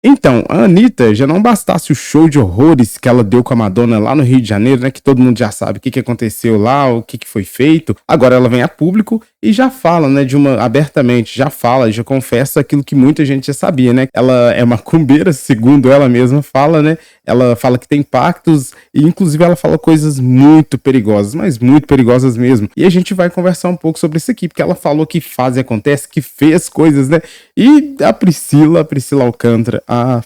Então, a Anitta, já não bastasse o show de horrores que ela deu com a Madonna lá no Rio de Janeiro, né? Que todo mundo já sabe o que aconteceu lá, o que foi feito. Agora ela vem a público e já fala, né? Abertamente, já fala, já confessa aquilo que muita gente já sabia, né? Ela é macumbeira, segundo ela mesma fala, né? Ela fala que tem pactos e, inclusive, ela fala coisas muito perigosas, mas muito perigosas mesmo. E a gente vai conversar um pouco sobre isso aqui, porque ela falou que faz e acontece, que fez coisas, né? E a Priscila Alcântara,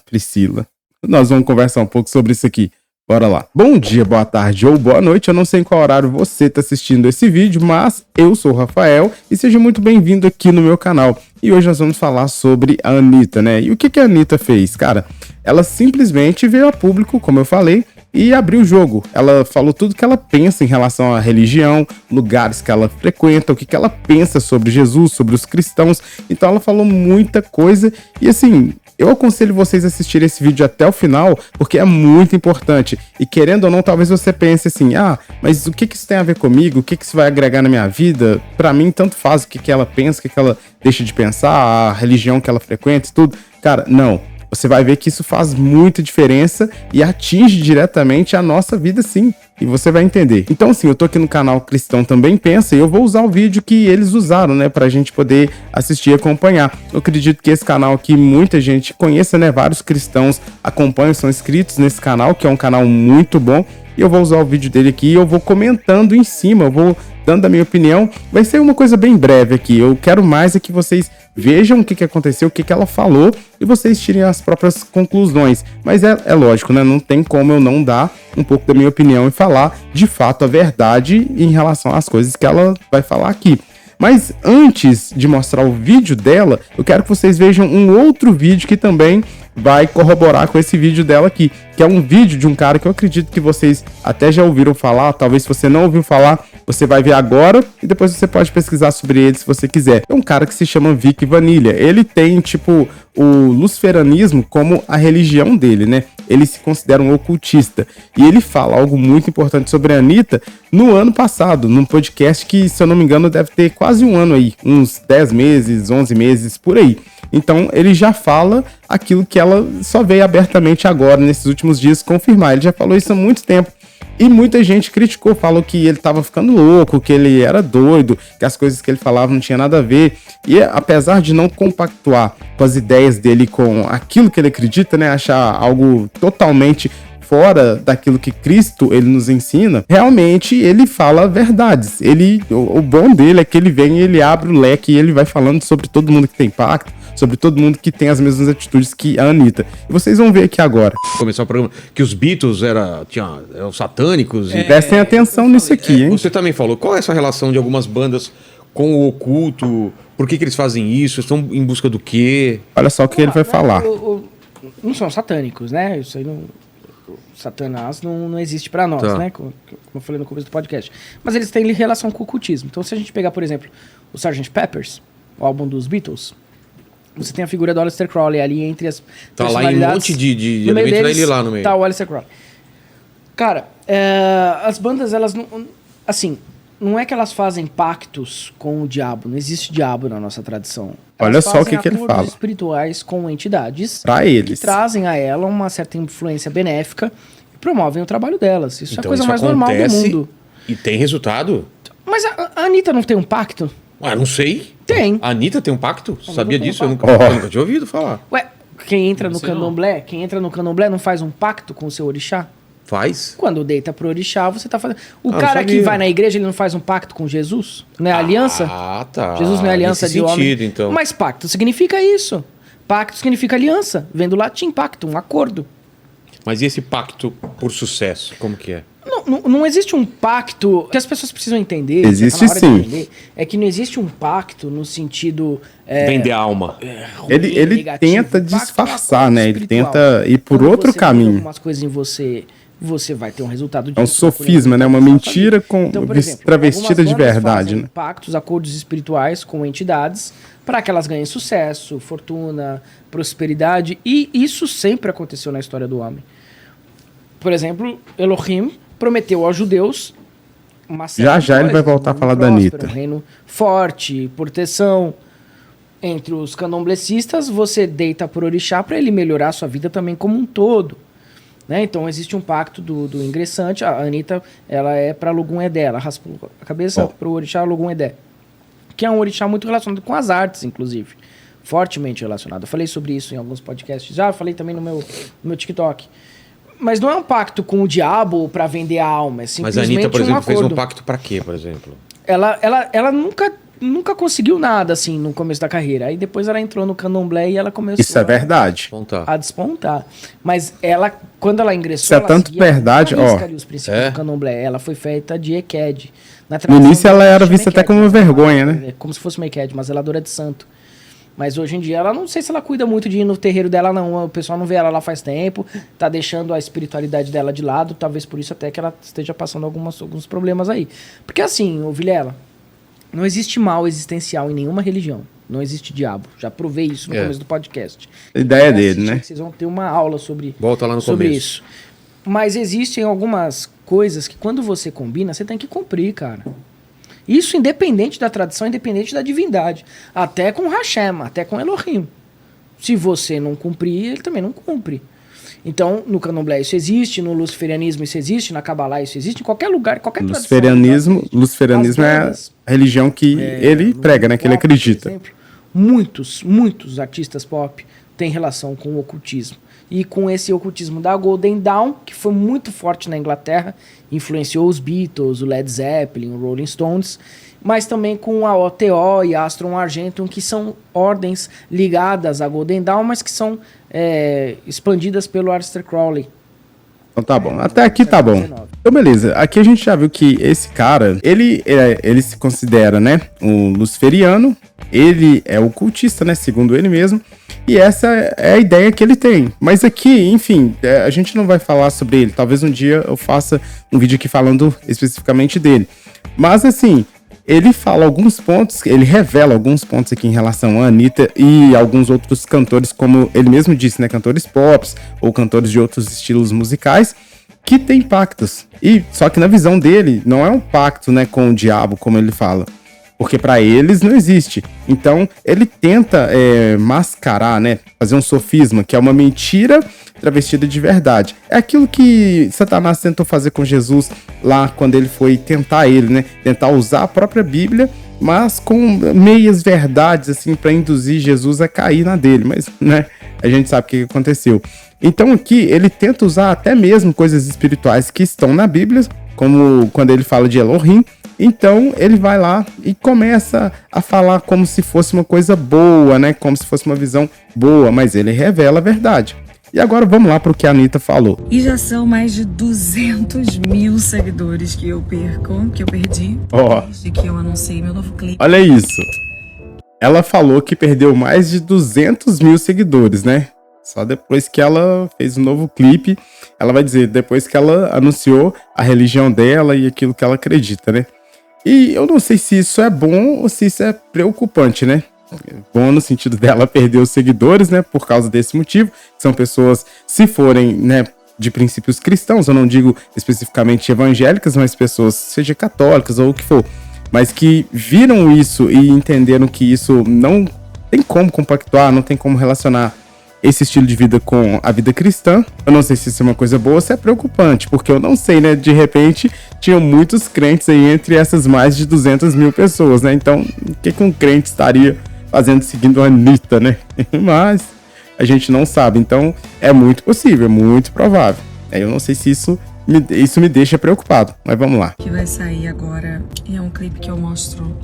Priscila. Nós vamos conversar um pouco sobre isso aqui. Bora lá. Bom dia, boa tarde ou boa noite. Eu não sei em qual horário você está assistindo esse vídeo, mas eu sou o Rafael e seja muito bem-vindo aqui no meu canal. E hoje nós vamos falar sobre a Anitta, né? E o que a Anitta fez? Cara, ela simplesmente veio a público, como eu falei, e abriu o jogo. Ela falou tudo que ela pensa em relação à religião, lugares que ela frequenta, o que ela pensa sobre Jesus, sobre os cristãos. Então ela falou muita coisa e assim, eu aconselho vocês a assistirem esse vídeo até o final, porque é muito importante. E querendo ou não, talvez você pense assim, mas o que isso tem a ver comigo? O que isso vai agregar na minha vida? Pra mim, tanto faz o que ela pensa, o que ela deixa de pensar, a religião que ela frequenta e tudo. Cara, não. Você vai ver que isso faz muita diferença e atinge diretamente a nossa vida, sim. E você vai entender. Então, sim, eu tô aqui no canal Cristão Também Pensa e eu vou usar o vídeo que eles usaram, né? Pra gente poder assistir e acompanhar. Eu acredito que esse canal aqui muita gente conheça, né? Vários cristãos acompanham, são inscritos nesse canal, que é um canal muito bom. E eu vou usar o vídeo dele aqui e eu vou comentando em cima, eu vou dando a minha opinião. Vai ser uma coisa bem breve aqui. Eu quero mais é que vocês vejam o que aconteceu, o que ela falou e vocês tirem as próprias conclusões. Mas é lógico, né? Não tem como eu não dar um pouco da minha opinião e falar de fato a verdade em relação às coisas que ela vai falar aqui. Mas antes de mostrar o vídeo dela, eu quero que vocês vejam um outro vídeo que também vai corroborar com esse vídeo dela aqui, que é um vídeo de um cara que eu acredito que vocês até já ouviram falar, talvez se você não ouviu falar, você vai ver agora e depois você pode pesquisar sobre ele se você quiser. É um cara que se chama Vic Vanilha. Ele tem, tipo, o luciferanismo como a religião dele, né? Ele se considera um ocultista. E ele fala algo muito importante sobre a Anitta no ano passado, num podcast que, se eu não me engano, deve ter quase um ano aí, uns 10 meses, 11 meses, por aí. Então, ele já fala aquilo que ela só veio abertamente agora, nesses últimos dias, confirmar. Ele já falou isso há muito tempo. E muita gente criticou, falou que ele tava ficando louco, que ele era doido, que as coisas que ele falava não tinha nada a ver. E apesar de não compactuar com as ideias dele, com aquilo que ele acredita, né, achar algo totalmente fora daquilo que Cristo ele nos ensina, realmente ele fala verdades. O bom dele é que ele vem e ele abre o leque e ele vai falando sobre todo mundo que tem pacto, sobre todo mundo que tem as mesmas atitudes que a Anitta. E vocês vão ver aqui agora. Começar o programa, que os Beatles eram satânicos. Prestem atenção nisso aqui, hein? Você também falou, qual é essa relação de algumas bandas com o oculto? Por que eles fazem isso? Estão em busca do quê? Olha só o que ele vai falar. Não são satânicos, né? Isso aí não... Satanás não existe pra nós, né? Como eu falei no começo do podcast. Mas eles têm relação com o ocultismo. Então, se a gente pegar, por exemplo, o Sgt. Peppers, o álbum dos Beatles, você tem a figura do Aleister Crowley ali entre as personalidades. Tá lá em um monte de elementos dele lá no meio. Tá o Aleister Crowley. Cara, as bandas, elas não... Assim, não é que elas fazem pactos com o diabo. Não existe diabo na nossa tradição. Olha só o que ele fala. Espirituais com entidades pra eles, que trazem a ela uma certa influência benéfica e promovem o trabalho delas. Isso então, é a coisa mais normal do mundo. E tem resultado? Mas a Anitta não tem um pacto? Não sei. Tem. A Anitta tem um pacto? Sabia disso? Eu nunca tinha ouvido falar. Ué, quem entra no candomblé não faz um pacto com o seu orixá? Faz? Quando deita pro orixá, você tá fazendo... O cara que vai na igreja, ele não faz um pacto com Jesus? Não é aliança? Tá. Jesus não é aliança de homem. Então. Mas pacto significa isso. Pacto significa aliança. Vem do latim pacto, um acordo. Mas e esse pacto por sucesso? Como que é? Não existe um pacto... que as pessoas precisam entender... Existe sim. É que não existe um pacto no sentido... vender a alma. Ele tenta disfarçar, né? Ele tenta ir por outro caminho. Algumas coisas em você vai ter um resultado disso. É um sofisma, né? Uma mentira então, por exemplo, travestida de verdade, né? Pactos, acordos espirituais com entidades para que elas ganhem sucesso, fortuna, prosperidade. E isso sempre aconteceu na história do homem. Por exemplo, Elohim prometeu aos judeus uma série já ele vai voltar a falar da Anitta. Um reino forte, proteção. Entre os candomblecistas, você deita por orixá para ele melhorar a sua vida também como um todo. Né? Então existe um pacto do ingressante. A Anitta, ela é para Lugum Edé, ela raspa a cabeça para o orixá Lugum Edé, que é um orixá muito relacionado com as artes, inclusive. Fortemente relacionado. Eu falei sobre isso em alguns podcasts já, eu falei também no meu TikTok. Mas não é um pacto com o diabo para vender a alma, é simplesmente Mas a Anitta, por exemplo, fez um acordo. pacto para quê, por exemplo? Ela nunca conseguiu nada, assim, no começo da carreira. Aí depois ela entrou no candomblé e ela começou Isso é verdade. a despontar. Mas ela, quando ela ingressou... Isso é ela tanto seguia verdade, à risca ó. ali os princípios do candomblé. Ela foi feita de Eked. No início ela era vista até como uma vergonha, né? Como se fosse uma Eked, uma zeladora de santo. Mas hoje em dia ela não sei se ela cuida muito de ir no terreiro dela, não. O pessoal não vê ela lá faz tempo, tá deixando a espiritualidade dela de lado, talvez por isso até que ela esteja passando alguns problemas aí. Porque assim, ô Vilela, não existe mal existencial em nenhuma religião. Não existe diabo. Já provei isso no começo do podcast. A ideia dele, né? Vocês vão ter uma aula sobre começo. isso. Mas existem algumas coisas que quando você combina, você tem que cumprir, cara. Isso independente da tradição, independente da divindade. Até com Hashem, até com Elohim. Se você não cumprir, ele também não cumpre. Então, no candomblé isso existe, no luciferianismo isso existe, na Kabbalah isso existe, em qualquer lugar, qualquer tradição. Luciferianismo é a religião que ele prega, né? Que ele acredita. Por exemplo, muitos artistas pop têm relação com o ocultismo. E com esse ocultismo da Golden Dawn, que foi muito forte na Inglaterra, influenciou os Beatles, o Led Zeppelin, o Rolling Stones, mas também com a OTO e a Astron Argentum, que são ordens ligadas à Golden Dawn, mas que são expandidas pelo Aleister Crowley. Então tá bom, até aqui tá bom. Então beleza, aqui a gente já viu que esse cara, ele se considera, né, um luciferiano, ele é ocultista, né, segundo ele mesmo, e essa é a ideia que ele tem. Mas aqui, enfim, a gente não vai falar sobre ele, talvez um dia eu faça um vídeo aqui falando especificamente dele. Mas assim, ele fala alguns pontos, ele revela alguns pontos aqui em relação a Anitta e alguns outros cantores, como ele mesmo disse, né, cantores pop ou cantores de outros estilos musicais, que tem pactos. E só que na visão dele, não é um pacto, né, com o diabo, como ele fala, porque para eles não existe. Então ele tenta mascarar, né, fazer um sofisma, que é uma mentira travestida de verdade. É aquilo que Satanás tentou fazer com Jesus lá quando ele foi tentar ele, né? Tentar usar a própria Bíblia, mas com meias verdades, assim, para induzir Jesus a cair na dele. Mas, né, a gente sabe o que aconteceu. Então aqui ele tenta usar até mesmo coisas espirituais que estão na Bíblia, como quando ele fala de Elohim. Então ele vai lá e começa a falar como se fosse uma coisa boa, né? Como se fosse uma visão boa, mas ele revela a verdade. E agora vamos lá para o que a Anitta falou. E já são mais de 200 mil seguidores que eu perdi, desde que eu anunciei meu novo clipe. Olha isso. Ela falou que perdeu mais de 200 mil seguidores, né? Só depois que ela fez um novo clipe, ela vai dizer, depois que ela anunciou a religião dela e aquilo que ela acredita, né? E eu não sei se isso é bom ou se isso é preocupante, né? Bom no sentido dela perder os seguidores, né, por causa desse motivo, são pessoas, se forem, né, de princípios cristãos, eu não digo especificamente evangélicas, mas pessoas, seja católicas ou o que for, mas que viram isso e entenderam que isso não tem como compactuar, não tem como relacionar esse estilo de vida com a vida cristã. Eu não sei se isso é uma coisa boa ou se é preocupante, porque eu não sei, né, de repente tinham muitos crentes aí entre essas mais de 200 mil pessoas, né, então o que um crente estaria fazendo, seguindo a Anitta, né? Mas a gente não sabe, então é muito possível, é muito provável. Eu não sei se isso me deixa preocupado, mas vamos lá. Que vai sair agora é um clipe que eu mostro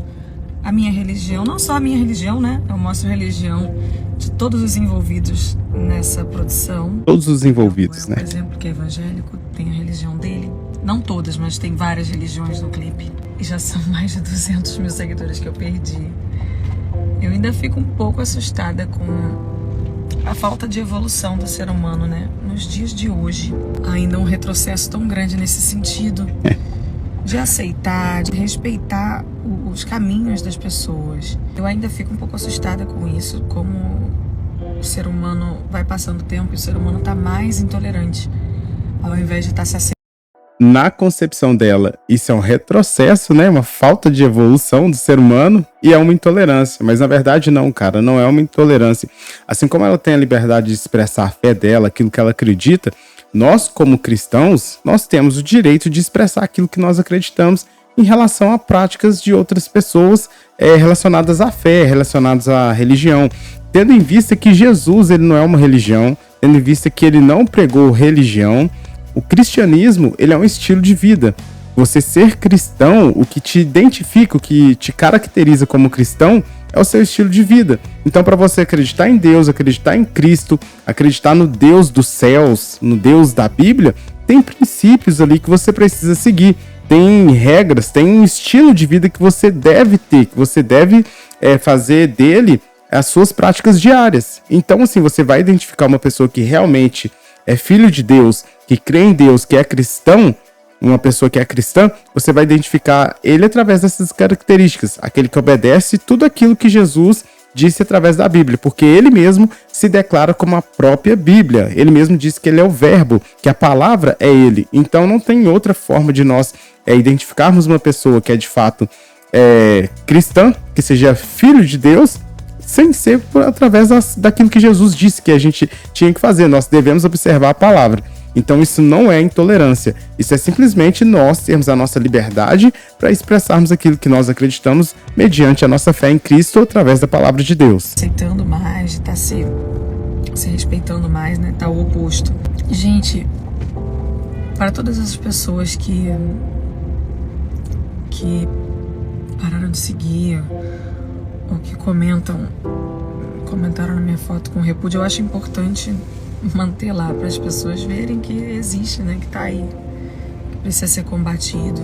a minha religião, não só a minha religião, né? Eu mostro a religião de todos os envolvidos nessa produção. Todos os envolvidos, né? Por exemplo, que é evangélico, tem a religião dele. Não todas, mas tem várias religiões no clipe. E já são mais de 200 mil seguidores que eu perdi. Eu ainda fico um pouco assustada com a falta de evolução do ser humano, né? Nos dias de hoje, ainda um retrocesso tão grande nesse sentido de aceitar, de respeitar os caminhos das pessoas. Eu ainda fico um pouco assustada com isso, como o ser humano vai passando o tempo e o ser humano está mais intolerante, ao invés de estar se aceitando. na concepção dela, isso é um retrocesso, né? Uma falta de evolução do ser humano e é uma intolerância. Mas na verdade não, cara, não é uma intolerância. Assim como ela tem a liberdade de expressar a fé dela, aquilo que ela acredita, nós como cristãos, nós temos o direito de expressar aquilo que nós acreditamos em relação a práticas de outras pessoas relacionadas à fé, relacionadas à religião. Tendo em vista que Jesus ele não é uma religião, tendo em vista que ele não pregou religião, o cristianismo, ele é um estilo de vida. Você ser cristão, o que te identifica, o que te caracteriza como cristão, é o seu estilo de vida. Então, para você acreditar em Deus, acreditar em Cristo, acreditar no Deus dos céus, no Deus da Bíblia, tem princípios ali que você precisa seguir. Tem regras, tem um estilo de vida que você deve ter, que você deve fazer dele as suas práticas diárias. Então, assim, você vai identificar uma pessoa que realmente é filho de Deus, que crê em Deus, que é cristão, uma pessoa que é cristã, você vai identificar ele através dessas características, aquele que obedece tudo aquilo que Jesus disse através da Bíblia, porque ele mesmo se declara como a própria Bíblia, ele mesmo disse que ele é o verbo, que a palavra é ele, então não tem outra forma de nós identificarmos uma pessoa que é de fato cristã, que seja filho de Deus, sem ser através daquilo que Jesus disse que a gente tinha que fazer. Nós devemos observar a palavra. Então isso não é intolerância. Isso é simplesmente nós termos a nossa liberdade para expressarmos aquilo que nós acreditamos mediante a nossa fé em Cristo através da palavra de Deus. Aceitando mais, tá se respeitando mais, né? Tá o oposto. Gente, para todas as pessoas que pararam de seguir ou que comentaram na minha foto com repúdio, eu acho importante manter lá para as pessoas verem que existe, né, que tá aí, que precisa ser combatido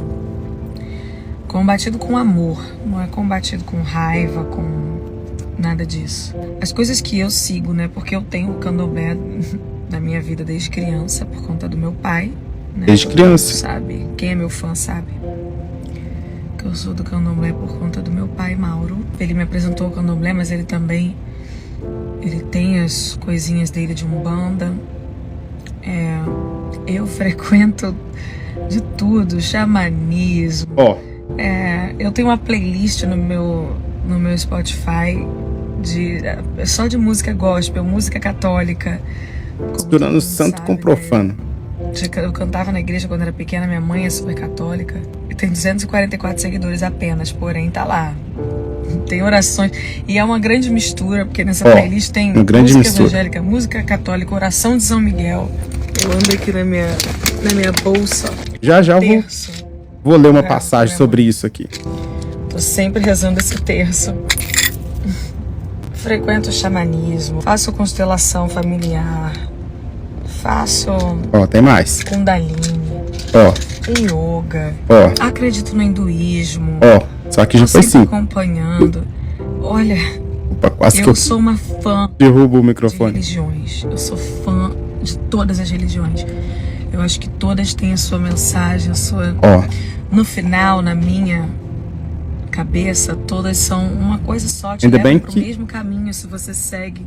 com amor, não é combatido com raiva, com nada disso. As coisas que eu sigo, né, porque eu tenho o candomblé na minha vida desde criança por conta do meu pai, né, desde criança, sabe, quem é meu fã sabe que eu sou do candomblé por conta do meu pai, Mauro. Ele me apresentou o candomblé, mas ele também tem as coisinhas dele de umbanda. Eu frequento de tudo, xamanismo. Eu tenho uma playlist no meu Spotify só de música gospel, música católica. Misturando santo com profano. Eu cantava na igreja quando era pequena, minha mãe é super católica. Tem 244 seguidores apenas, porém tá lá. Tem orações. E é uma grande mistura, porque nessa playlist tem música evangélica, música católica, oração de São Miguel. Eu ando aqui na minha bolsa. Já vou ler uma passagem sobre isso aqui. Tô sempre rezando esse terço. Frequento xamanismo, faço constelação familiar, faço tem mais. Kundalini, yoga, acredito no hinduísmo. Só que já foi 5. Acompanhando. Olha, quase eu sou uma fã derruba o microfone. De religiões. Eu sou fã de todas as religiões. Eu acho que todas têm a sua mensagem, a sua. No final, na minha cabeça, todas são uma coisa só, te levam pro mesmo caminho se você segue.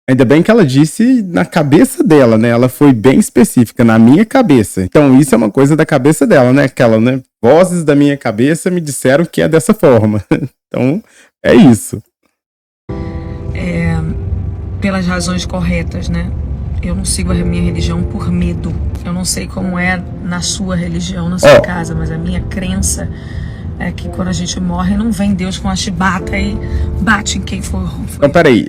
Ainda bem que ela disse na cabeça dela, né? Ela foi bem específica, na minha cabeça. Então isso é uma coisa da cabeça dela, né? Aquela, né? Vozes da minha cabeça me disseram que é dessa forma. Então, é isso. Pelas razões corretas, né? Eu não sigo a minha religião por medo. Eu não sei como é na sua religião, na sua casa, mas a minha crença é que quando a gente morre, não vem Deus com a chibata e bate em quem for. Então, peraí.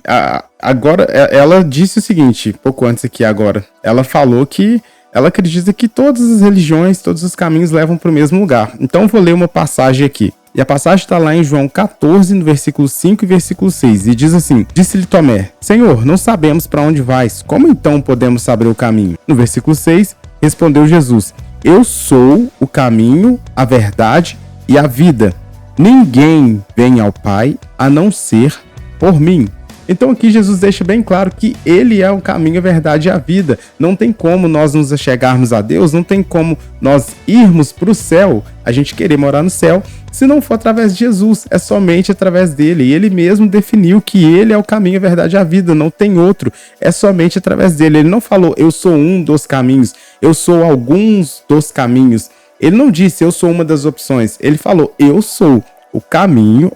Agora, ela disse o seguinte, pouco antes aqui agora. Ela falou que ela acredita que todas as religiões, todos os caminhos levam para o mesmo lugar. Então, eu vou ler uma passagem aqui. E a passagem está lá em João 14, no versículo 5 e versículo 6. E diz assim: disse-lhe Tomé: Senhor, não sabemos para onde vais. Como então podemos saber o caminho? No versículo 6, respondeu Jesus: Eu sou o caminho, a verdade e a vida. Ninguém vem ao Pai a não ser por mim. Então aqui Jesus deixa bem claro que ele é o caminho, a verdade e a vida. Não tem como nós nos achegarmos a Deus, não tem como nós irmos para o céu, a gente querer morar no céu, se não for através de Jesus, é somente através dele. E ele mesmo definiu que ele é o caminho, a verdade e a vida, não tem outro, é somente através dele. Ele não falou, eu sou um dos caminhos, eu sou alguns dos caminhos. Ele não disse eu sou uma das opções. Ele falou eu sou o caminho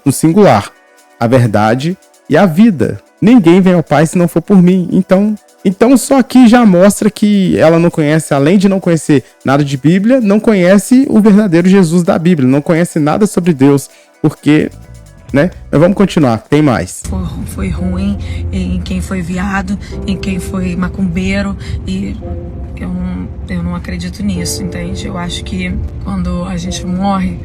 no singular, a verdade e a vida. Ninguém vem ao Pai se não for por mim. Então só aqui já mostra que ela não conhece, além de não conhecer nada de Bíblia, não conhece o verdadeiro Jesus da Bíblia, não conhece nada sobre Deus, porque, né? Mas vamos continuar, tem mais. Foi ruim em quem foi viado, em quem foi macumbeiro, e eu não acredito nisso, entende? Eu acho que quando a gente morre,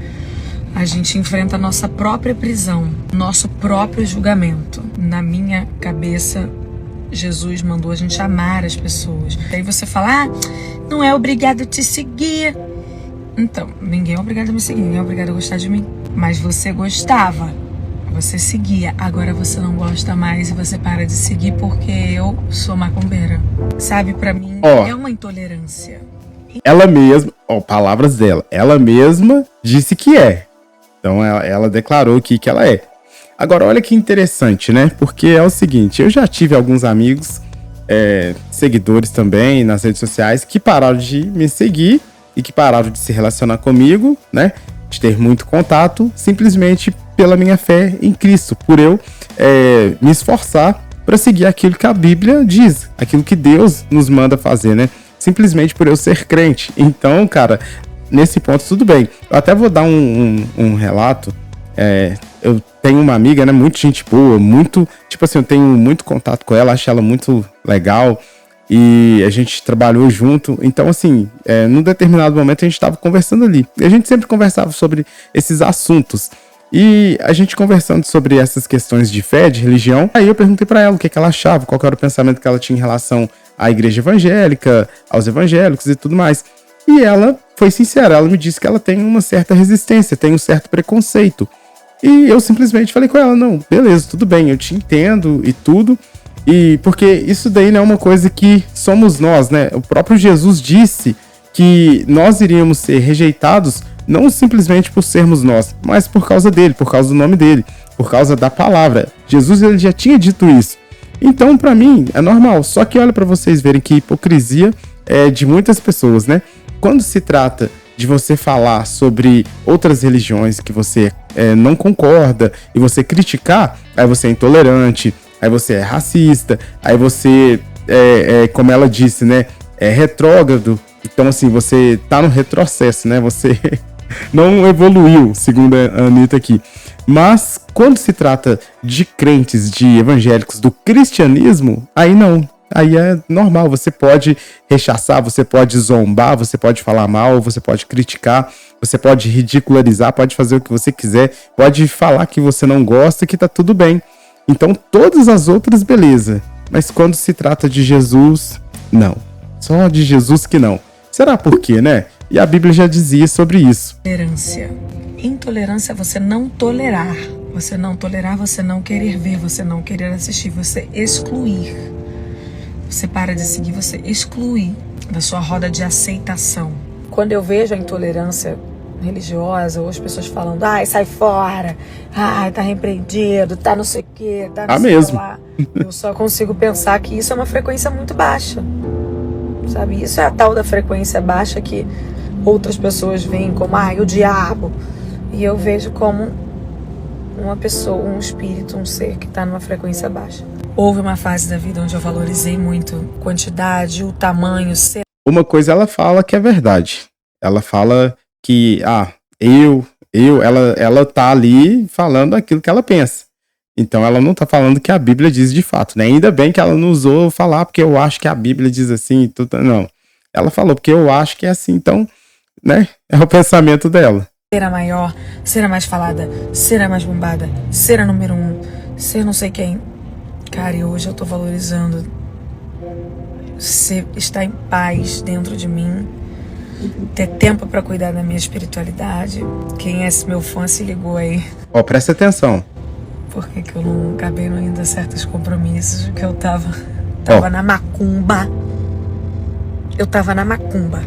a gente enfrenta a nossa própria prisão, nosso próprio julgamento. Na minha cabeça, Jesus mandou a gente amar as pessoas. Aí você fala, não é obrigado a te seguir. Então, ninguém é obrigado a me seguir, ninguém é obrigado a gostar de mim. Mas você gostava, você seguia. Agora você não gosta mais e você para de seguir porque eu sou macumbeira. Sabe, pra mim, é uma intolerância. Ela mesma, palavras dela, ela mesma disse que é. Então ela declarou aqui que ela é. Agora, olha que interessante, né? Porque é o seguinte, eu já tive alguns amigos, seguidores também nas redes sociais, que pararam de me seguir e que pararam de se relacionar comigo, né? De ter muito contato, simplesmente pela minha fé em Cristo, por eu me esforçar para seguir aquilo que a Bíblia diz, aquilo que Deus nos manda fazer, né? Simplesmente por eu ser crente. Então, cara, nesse ponto tudo bem. Eu até vou dar um relato. Eu tenho uma amiga, né, muito gente boa, muito, tipo assim, eu tenho muito contato com ela, acho ela muito legal e a gente trabalhou junto, então assim, num determinado momento a gente estava conversando ali, e a gente sempre conversava sobre esses assuntos, e a gente conversando sobre essas questões de fé, de religião, aí eu perguntei para ela o que ela achava, qual que era o pensamento que ela tinha em relação à igreja evangélica, aos evangélicos e tudo mais, e ela foi sincera, ela me disse que ela tem uma certa resistência, tem um certo preconceito. E eu simplesmente falei com ela, não, beleza, tudo bem, eu te entendo e tudo. E porque isso daí não é uma coisa que somos nós, né? O próprio Jesus disse que nós iríamos ser rejeitados não simplesmente por sermos nós, mas por causa dele, por causa do nome dele, por causa da palavra. Jesus, ele já tinha dito isso. Então, pra mim, é normal. Só que olha pra vocês verem que hipocrisia é de muitas pessoas, né? Quando se trata de você falar sobre outras religiões que você não concorda e você criticar, aí você é intolerante, aí você é racista, aí você, como ela disse, né, é retrógrado. Então, assim, você tá no retrocesso, né? Você não evoluiu, segundo a Anitta aqui. Mas, quando se trata de crentes, de evangélicos do cristianismo, aí não. Aí é normal, você pode rechaçar, você pode zombar, você pode falar mal, você pode criticar, você pode ridicularizar, pode fazer o que você quiser, pode falar que você não gosta, que tá tudo bem. Então, todas as outras, beleza. Mas quando se trata de Jesus, não. Só de Jesus que não. Será por quê, né? E a Bíblia já dizia sobre isso. Intolerância. Intolerância é você não tolerar. Você não tolerar, você não querer ver, você não querer assistir, você excluir. Você para de seguir, você exclui da sua roda de aceitação. Quando eu vejo a intolerância religiosa, ou as pessoas falando, sai fora, tá repreendido, tá não sei o quê, tá não sei mesmo. lá. Eu só consigo pensar que isso é uma frequência muito baixa, sabe? Isso é a tal da frequência baixa que outras pessoas veem como, o diabo. E eu vejo como uma pessoa, um espírito, um ser que tá numa frequência baixa. Houve uma fase da vida onde eu valorizei muito a quantidade, o tamanho, ser. Uma coisa ela fala que é verdade. Ela fala que, ela tá ali falando aquilo que ela pensa. Então ela não tá falando que a Bíblia diz de fato, né? Ainda bem que ela não usou falar porque eu acho que a Bíblia diz assim, tudo, não. Ela falou porque eu acho que é assim, então, né? É o pensamento dela. Ser a maior, ser a mais falada, ser a mais bombada, ser a número 1, ser não sei quem. Cara, e hoje eu tô valorizando estar em paz dentro de mim, ter tempo pra cuidar da minha espiritualidade. Quem é esse meu fã se ligou aí. Presta atenção. Por que eu não acabei não indo a certos compromissos? Que eu tava na macumba. Eu tava na macumba.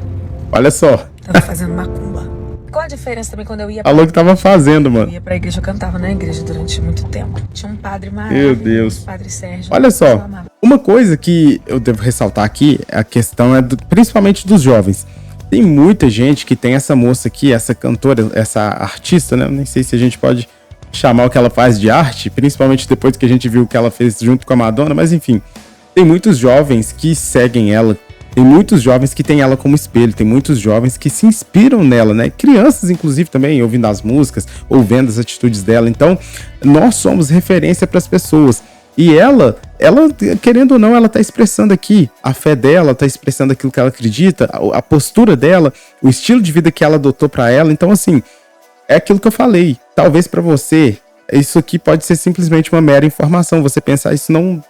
Olha só. Tava fazendo macumba. Qual a diferença também quando eu ia Falou que tava fazendo, mano. Eu ia pra igreja, eu cantava na igreja durante muito tempo. Tinha um padre maravilhoso. Meu Deus. Padre Sérgio. Olha só, uma coisa que eu devo ressaltar aqui, a questão principalmente dos jovens. Tem muita gente que tem essa moça aqui, essa cantora, essa artista, né? Nem sei se a gente pode chamar o que ela faz de arte, principalmente depois que a gente viu o que ela fez junto com a Madonna, mas enfim, tem muitos jovens que seguem ela, tem muitos jovens que têm ela como espelho, tem muitos jovens que se inspiram nela, né? Crianças, inclusive, também, ouvindo as músicas, ou vendo as atitudes dela. Então, nós somos referência para as pessoas. E ela, querendo ou não, ela tá expressando aqui a fé dela, tá expressando aquilo que ela acredita, a postura dela, o estilo de vida que ela adotou para ela. Então, assim, é aquilo que eu falei. Talvez para você, isso aqui pode ser simplesmente uma mera informação. Você pensar, isso não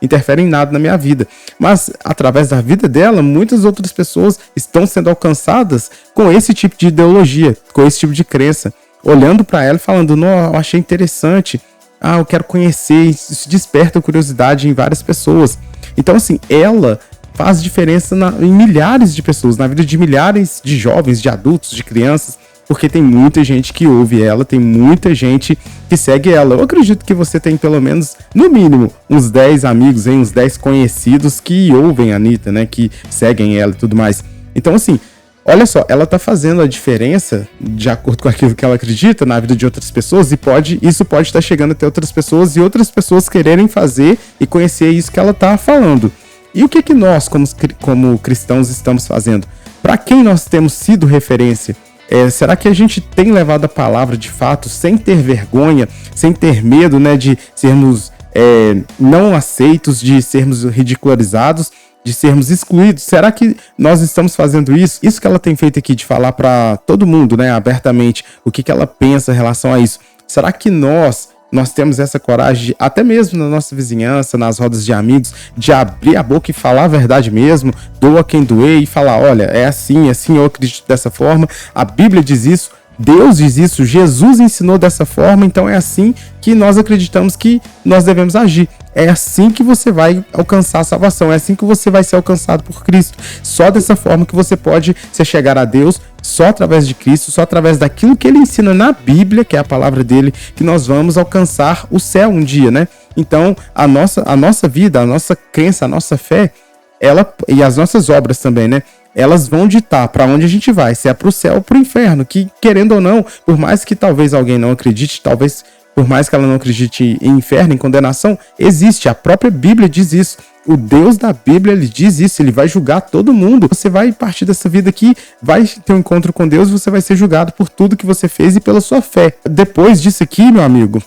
interfere em nada na minha vida. Mas, através da vida dela, muitas outras pessoas estão sendo alcançadas com esse tipo de ideologia, com esse tipo de crença. Olhando para ela e falando, não, eu achei interessante. Eu quero conhecer. Isso desperta curiosidade em várias pessoas. Então, assim, ela faz diferença em milhares de pessoas, na vida de milhares de jovens, de adultos, de crianças. Porque tem muita gente que ouve ela, tem muita gente que segue ela. Eu acredito que você tem pelo menos, no mínimo, uns 10 amigos, uns 10 conhecidos que ouvem a Anitta, né? Que seguem ela e tudo mais. Então, assim, olha só, ela tá fazendo a diferença, de acordo com aquilo que ela acredita, na vida de outras pessoas, e isso pode estar chegando até outras pessoas, e outras pessoas quererem fazer e conhecer isso que ela tá falando. E o que nós, como cristãos, estamos fazendo? Para quem nós temos sido referência? Será que a gente tem levado a palavra de fato sem ter vergonha, sem ter medo, né, de sermos não aceitos, de sermos ridicularizados, de sermos excluídos? Será que nós estamos fazendo isso? Isso que ela tem feito aqui, de falar para todo mundo, né, abertamente, o que ela pensa em relação a isso. Será que nós temos essa coragem, até mesmo na nossa vizinhança, nas rodas de amigos, de abrir a boca e falar a verdade mesmo, doa quem doer, e falar, olha, é assim, eu acredito dessa forma, a Bíblia diz isso, Deus diz isso, Jesus ensinou dessa forma, então é assim que nós acreditamos que nós devemos agir. É assim que você vai alcançar a salvação, é assim que você vai ser alcançado por Cristo. Só dessa forma que você pode se chegar a Deus, só através de Cristo, só através daquilo que ele ensina na Bíblia, que é a palavra dele, que nós vamos alcançar o céu um dia, né? Então, a nossa vida, a nossa crença, a nossa fé, e as nossas obras também, né? Elas vão ditar para onde a gente vai, se é para o céu ou para o inferno, que, querendo ou não, por mais que talvez alguém não acredite, talvez por mais que ela não acredite em inferno, em condenação, existe, a própria Bíblia diz isso. O Deus da Bíblia, ele diz isso, ele vai julgar todo mundo. Você vai partir dessa vida aqui, vai ter um encontro com Deus, você vai ser julgado por tudo que você fez e pela sua fé. Depois disso aqui, meu amigo,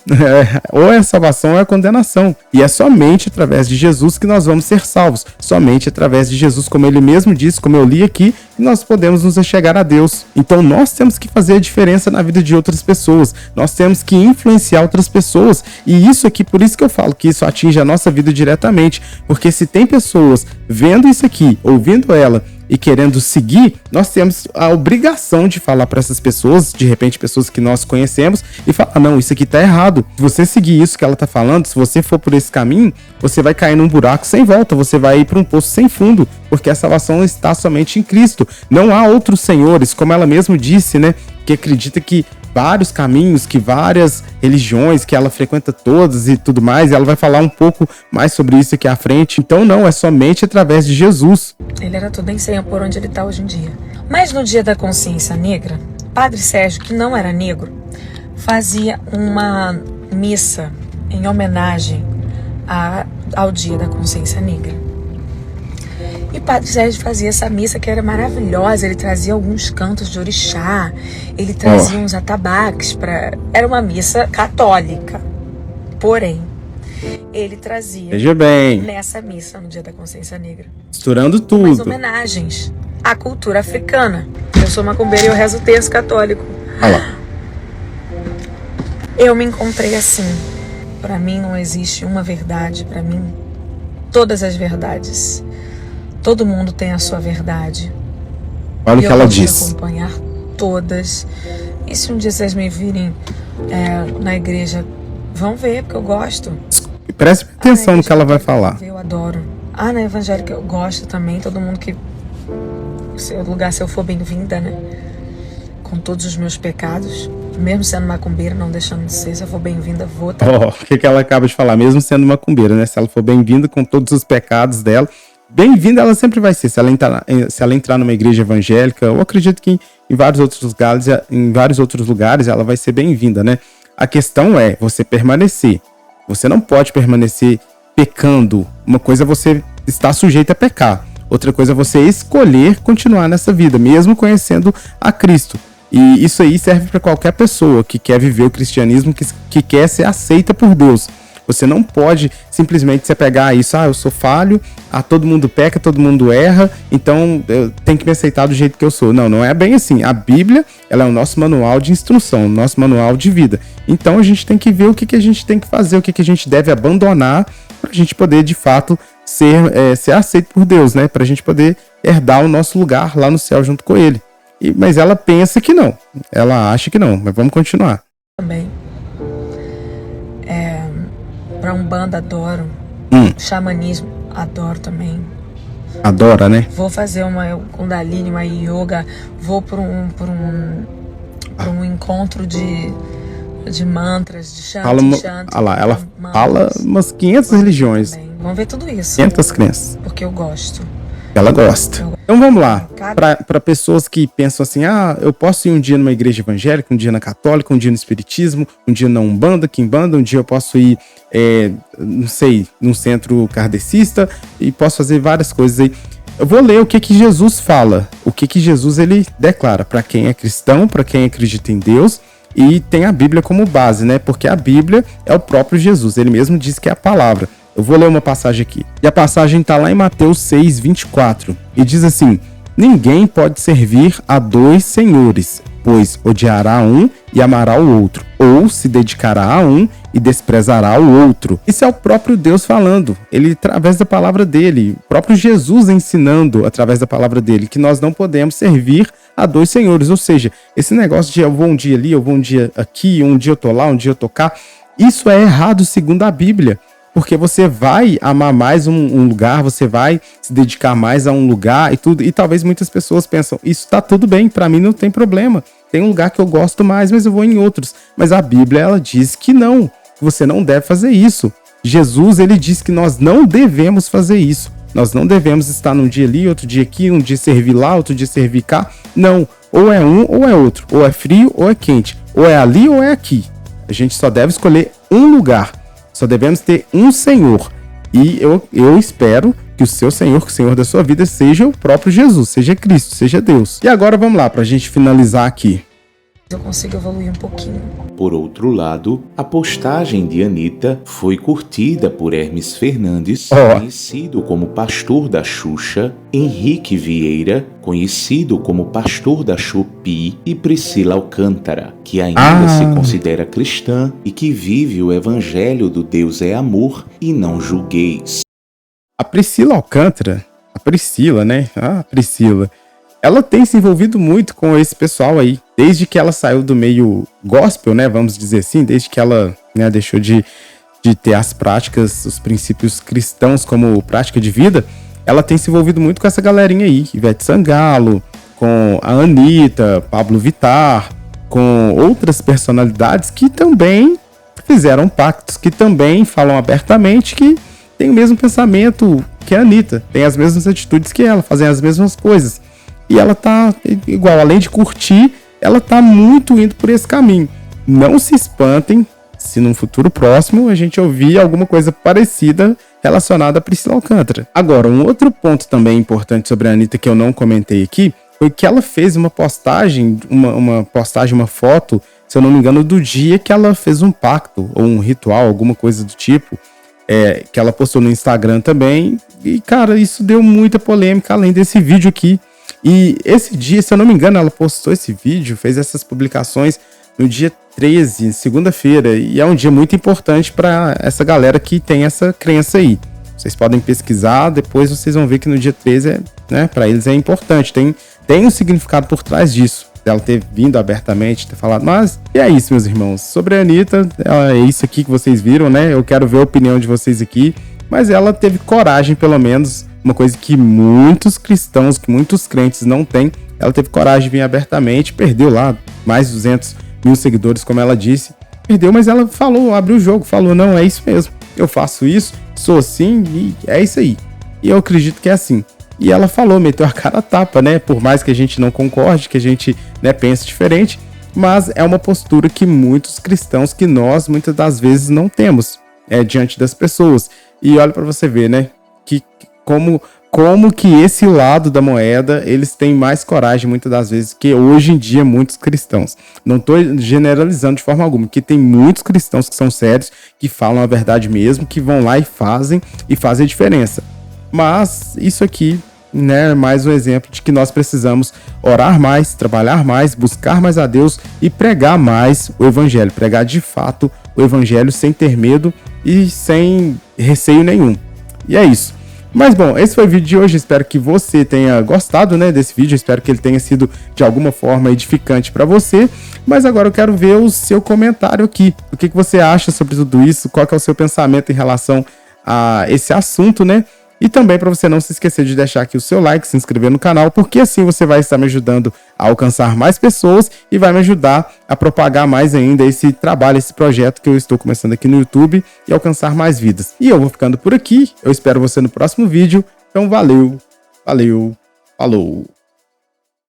ou é salvação ou é condenação. E é somente através de Jesus que nós vamos ser salvos. Somente através de Jesus, como ele mesmo disse, como eu li aqui, que nós podemos nos achegar a Deus. Então nós temos que fazer a diferença na vida de outras pessoas. Nós temos que influenciar outras pessoas. E isso aqui, por isso que eu falo que isso atinge a nossa vida diretamente. Porque se tem pessoas vendo isso aqui, ouvindo ela e querendo seguir, nós temos a obrigação de falar para essas pessoas, de repente pessoas que nós conhecemos, e falar, não, isso aqui tá errado. Se você seguir isso que ela tá falando, se você for por esse caminho, você vai cair num buraco sem volta, você vai ir para um poço sem fundo, porque a salvação está somente em Cristo. Não há outros senhores, como ela mesmo disse, né, que acredita que vários caminhos, que várias religiões, que ela frequenta todas e tudo mais, e ela vai falar um pouco mais sobre isso aqui à frente. Então não, é somente através de Jesus. Ele era todo em senha por onde ele está hoje em dia. Mas no dia da consciência negra, Padre Sérgio, que não era negro, fazia uma missa em homenagem ao dia da consciência negra. E Padre Sérgio fazia essa missa que era maravilhosa, ele trazia alguns cantos de orixá, ele trazia uns atabaques, era uma missa católica, porém, ele trazia, veja bem, nessa missa, no dia da consciência negra, misturando tudo, umas homenagens à cultura africana. Eu sou macumbeira e eu rezo o terço católico. Olha lá. Eu me encontrei assim, para mim não existe uma verdade, para mim todas as verdades. Todo mundo tem a sua verdade. Olha o que ela disse. Eu vou acompanhar todas. E se um dia vocês me virem na igreja, vão ver, porque eu gosto. Preste atenção no que ela vai falar. Eu adoro. Na evangélica eu gosto também. Todo mundo que... Seu lugar, se eu for bem-vinda, né? Com todos os meus pecados. Mesmo sendo macumbeira, não deixando de ser. Se eu for bem-vinda, vou. Tá? O que ela acaba de falar? Mesmo sendo macumbeira, né? Se ela for bem-vinda com todos os pecados dela, bem-vinda ela sempre vai ser. Se ela entrar numa igreja evangélica, eu acredito que em vários outros lugares ela vai ser bem-vinda, né? A questão é você permanecer. Você não pode permanecer pecando. Uma coisa é você estar sujeito a pecar. Outra coisa é você escolher continuar nessa vida, mesmo conhecendo a Cristo. E isso aí serve para qualquer pessoa que quer viver o cristianismo, que quer ser aceita por Deus. Você não pode simplesmente se apegar a isso. Eu sou falho, todo mundo peca, todo mundo erra, então eu tenho que me aceitar do jeito que eu sou. Não, não é bem assim. A Bíblia, ela é o nosso manual de instrução, o nosso manual de vida. Então a gente tem que ver o que a gente tem que fazer, o que a gente deve abandonar para a gente poder, de fato, ser aceito por Deus, né? Para a gente poder herdar o nosso lugar lá no céu junto com Ele. Mas ela pensa que não. Ela acha que não, mas vamos continuar. Também. Pra Umbanda adoro. Xamanismo adoro também. Adora, né? Vou fazer uma Kundalini, uma yoga. Vou pra um encontro de mantras, de chantes. Ela fala umas 500 religiões. Também. Vamos ver tudo isso. 500 crenças. Porque eu gosto. Ela gosta. Então vamos lá. Para pessoas que pensam assim, eu posso ir um dia numa igreja evangélica, um dia na católica, um dia no espiritismo, um dia na Umbanda, Quimbanda, um dia eu posso ir, não sei, num centro kardecista e posso fazer várias coisas aí. Eu vou ler o que Jesus fala, o que Jesus ele declara para quem é cristão, para quem acredita em Deus e tem a Bíblia como base, né? Porque a Bíblia é o próprio Jesus, ele mesmo diz que é a palavra. Eu vou ler uma passagem aqui. E a passagem está lá em Mateus 6:24. E diz assim: ninguém pode servir a dois senhores, pois odiará um e amará o outro, ou se dedicará a um e desprezará o outro. Isso é o próprio Deus falando. Ele, através da palavra dele, o próprio Jesus ensinando, através da palavra dele, que nós não podemos servir a dois senhores. Ou seja, esse negócio de eu vou um dia ali, eu vou um dia aqui, um dia eu tô lá, um dia eu tô cá, isso é errado segundo a Bíblia. Porque você vai amar mais um lugar, você vai se dedicar mais a um lugar e tudo. E talvez muitas pessoas pensam, isso tá tudo bem, pra mim não tem problema. Tem um lugar que eu gosto mais, mas eu vou em outros. Mas a Bíblia, ela diz que não, que você não deve fazer isso. Jesus, ele diz que nós não devemos fazer isso. Nós não devemos estar num dia ali, outro dia aqui, um dia servir lá, outro dia servir cá. Não, ou é um ou é outro. Ou é frio ou é quente. Ou é ali ou é aqui. A gente só deve escolher um lugar. Só devemos ter um Senhor. E eu espero que o seu Senhor, que o Senhor da sua vida, seja o próprio Jesus, seja Cristo, seja Deus. E agora vamos lá, pra gente finalizar aqui. Eu consigo evoluir um pouquinho. Por outro lado, a postagem de Anitta foi curtida por Hermes Fernandes, conhecido como pastor da Xuxa, Henrique Vieira, conhecido como pastor da Shopee, e Priscila Alcântara, que ainda se considera cristã e que vive o evangelho do Deus é amor e não julgueis. A Priscila Alcântara, a Priscila, ela tem se envolvido muito com esse pessoal aí, desde que ela saiu do meio gospel, né, vamos dizer assim, desde que ela, né, deixou de ter as práticas, os princípios cristãos como prática de vida, ela tem se envolvido muito com essa galerinha aí, Ivete Sangalo, com a Anitta, Pablo Vittar, com outras personalidades que também fizeram pactos, que também falam abertamente que tem o mesmo pensamento que a Anitta, tem as mesmas atitudes que ela, fazem as mesmas coisas. E ela tá igual, além de curtir, ela tá muito indo por esse caminho. Não se espantem se num futuro próximo a gente ouvir alguma coisa parecida relacionada a Priscila Alcântara. Agora, um outro ponto também importante sobre a Anitta que eu não comentei aqui, foi que ela fez uma postagem, uma foto, se eu não me engano, do dia que ela fez um pacto, ou um ritual, alguma coisa do tipo, que ela postou no Instagram também. E, cara, isso deu muita polêmica, além desse vídeo aqui. E esse dia, se eu não me engano, ela postou esse vídeo, fez essas publicações no dia 13, segunda-feira. E é um dia muito importante para essa galera que tem essa crença aí. Vocês podem pesquisar, depois vocês vão ver que no dia 13, né, para eles é importante. Tem um significado por trás disso, dela ter vindo abertamente, ter falado. Mas e é isso, meus irmãos. Sobre a Anitta, é isso aqui que vocês viram, né? Eu quero ver a opinião de vocês aqui. Mas ela teve coragem, pelo menos, uma coisa que muitos cristãos, que muitos crentes não têm. Ela teve coragem de vir abertamente, perdeu lá mais de 200 mil seguidores, como ela disse. Perdeu, mas ela falou, abriu o jogo, falou, não, é isso mesmo. Eu faço isso, sou assim e é isso aí. E eu acredito que é assim. E ela falou, meteu a cara a tapa, né? Por mais que a gente não concorde, que a gente, né, pense diferente, mas é uma postura que muitos cristãos, que nós muitas das vezes não temos diante das pessoas. E olha para você ver, né? Que como que esse lado da moeda, eles têm mais coragem muitas das vezes que hoje em dia muitos cristãos. Não estou generalizando de forma alguma, que tem muitos cristãos que são sérios, que falam a verdade mesmo, que vão lá e fazem a diferença. Mas isso aqui, né, é mais um exemplo de que nós precisamos orar mais, trabalhar mais, buscar mais a Deus e pregar mais o evangelho, pregar de fato o evangelho sem ter medo e sem receio nenhum. E é isso. Mas bom, esse foi o vídeo de hoje, espero que você tenha gostado, né, desse vídeo, espero que ele tenha sido de alguma forma edificante para você, mas agora eu quero ver o seu comentário aqui, o que você acha sobre tudo isso, qual que é o seu pensamento em relação a esse assunto, né? E também para você não se esquecer de deixar aqui o seu like, se inscrever no canal, porque assim você vai estar me ajudando a alcançar mais pessoas e vai me ajudar a propagar mais ainda esse trabalho, esse projeto que eu estou começando aqui no YouTube e alcançar mais vidas. E eu vou ficando por aqui, eu espero você no próximo vídeo. Então valeu, falou!